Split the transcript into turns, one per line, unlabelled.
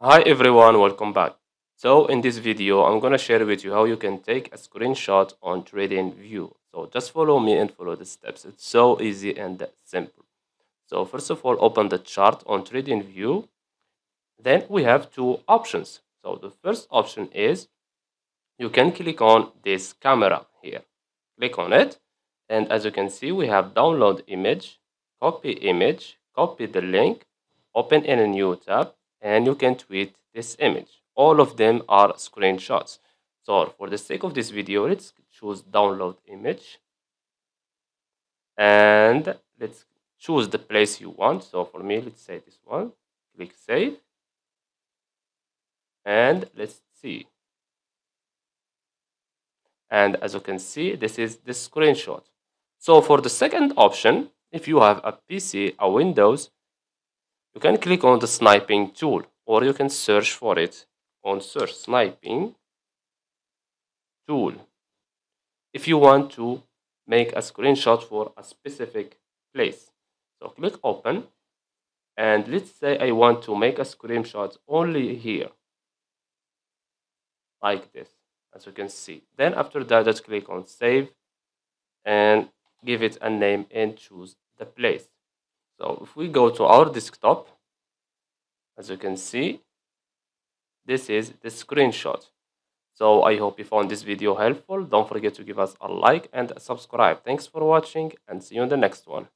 Hi everyone, welcome back. So in this video, I'm going to share with you how you can take a screenshot on TradingView. So just follow me and follow the steps. It's so easy and simple. So first of all, open the chart on TradingView. Then we have two options. So the first option is you can click on this camera here. Click on it. And as you can see, we have download image, copy the link, open in a new tab, and you can tweet this image. All of them are screenshots. So for the sake of this video, let's choose download image and let's choose the place you want. So for me, let's say this one. Click save and let's see. And as you can see, this is the screenshot. So for the second option, if you have a PC, a Windows, you can click on the sniping tool or you can search for it on search sniping tool. If you want to make a screenshot for a specific place. So click open and let's say I want to make a screenshot only here like this, as you can see. Then after that, just click on save and give it a name and choose the place. So if we go to our desktop, as you can see, this is the screenshot. So I hope you found this video helpful. Don't forget to give us a like and a subscribe. Thanks for watching and see you in the next one.